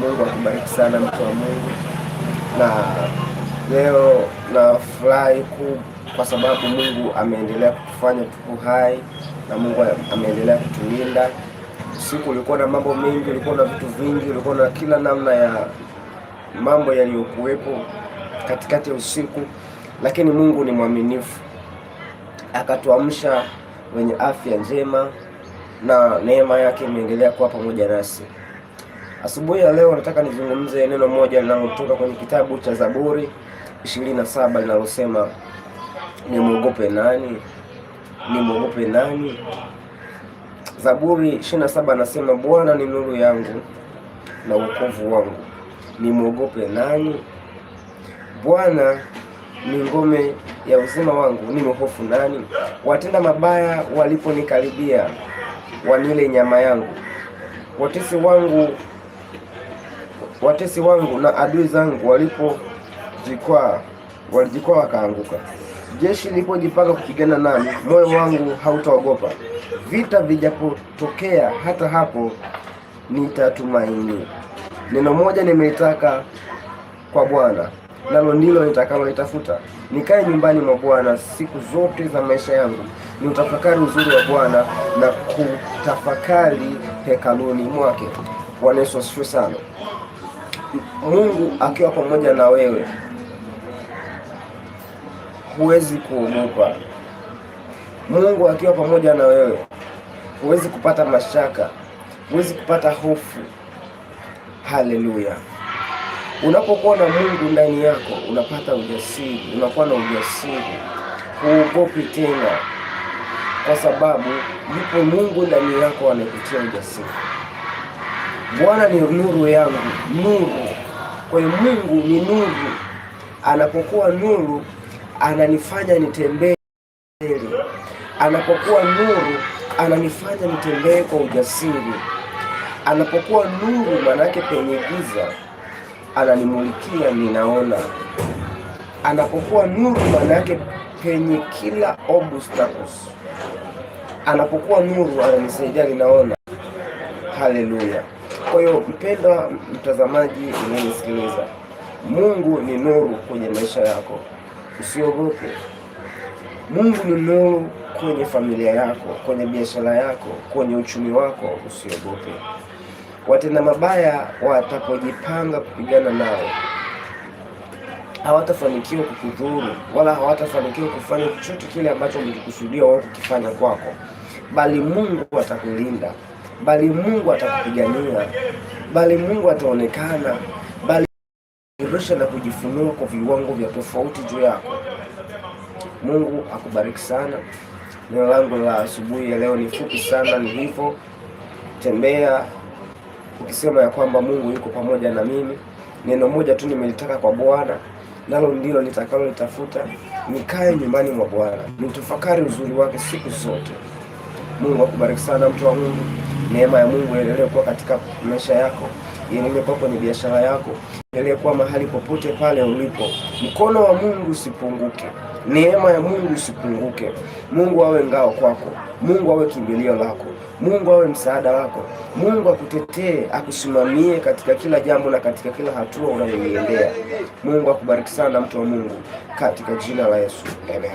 Mungu akubariki sana mtu wa Mungu, na leo nafurahi kwa sababu Mungu ameendelea kutufanya tuko hai na Mungu ameendelea kutulinda. Usiku ulikuwa na mambo mengi, ulikuwa na vitu vingi, ulikuwa na kila namna ya mambo yaliyokuwepo katikati ya usiku, lakini Mungu ni mwaminifu, akatuamsha wenye afya njema na neema yake imeendelea kuwa pamoja nasi. Asubuhi ya leo nataka nizungumze neno moja linalotoka kwenye kitabu cha Zaburi 27 linalosema nimwogope nani? Nimwogope nani? Zaburi 27 anasema Bwana ni nuru yangu na wokovu wangu, nimwogope nani? Bwana ni ngome ya uzima wangu, nimhofu nani? Watenda mabaya waliponikaribia, wanile nyama yangu. Watesi wangu na adui zangu walijikwaa wakaanguka. Jeshi lilipojipanga kupigana nami, moyo wangu hautaogopa. Vita vijapotokea, hata hapo nitatumaini. Neno moja nimelitaka kwa Bwana, nalo ndilo nitakalolitafuta, nikae nyumbani mwa Bwana siku zote za maisha yangu, ni utafakari uzuri wa Bwana na kutafakari hekaluni mwake. Bwana Yesu asifiwe sana. Mungu akiwa pamoja na wewe, huwezi kuogopa. Mungu akiwa pamoja na wewe, huwezi kupata mashaka, huwezi kupata hofu. Haleluya! Unapokuwa na Mungu ndani yako, unapata ujasiri, unakuwa na ujasiri, huogopi tena, kwa sababu yupo Mungu ndani yako anakutia ujasiri. Bwana ni nuru yangu, nuru. Kwa hiyo Mungu ni nuru. Anapokuwa nuru, ananifanya nitembee. Anapokuwa nuru, ananifanya nitembee kwa ujasiri. Anapokuwa nuru, manake penye giza ananimulikia, ninaona. Anapokuwa nuru, manake penye kila obstacles, anapokuwa nuru ananisaidia, ninaona. Haleluya! Kwa hiyo mpendwa mtazamaji unayenisikiliza, Mungu ni nuru kwenye maisha yako, usiogope. Mungu ni nuru kwenye familia yako, kwenye biashara yako, kwenye uchumi wako, usiogope. Watenda mabaya watapojipanga kupigana nawe, hawatafanikiwa kukudhuru, wala hawatafanikiwa kufanya chochote kile ambacho umekusudia wao kukifanya kwako, bali Mungu atakulinda, bali Mungu atakupigania, bali Mungu ataonekana, bali kuonyesha na kujifunua kwa viwango vya tofauti juu yako. Mungu akubariki sana. Neno langu la asubuhi ya leo ni fupi sana, ni hivyo. Tembea ukisema ya kwamba Mungu yuko pamoja na mimi. Neno moja tu nimelitaka kwa Bwana, nalo ndilo nitakalolitafuta, nikae nyumbani mwa Bwana, nitafakari uzuri wake siku zote. Mungu akubariki sana mtu wa Mungu. Neema ya Mungu iendelee kuwa katika maisha yako, iendelee kuwa kwenye biashara yako, iendelee kuwa mahali popote pale ulipo. Mkono wa Mungu usipunguke, neema ya Mungu usipunguke. Mungu awe ngao kwako, Mungu awe kimbilio lako, Mungu awe msaada wako. Mungu akutetee, akusimamie katika kila jambo na katika kila hatua unayoiendea. Mungu akubariki sana mtu wa Mungu, katika jina la Yesu. Amen.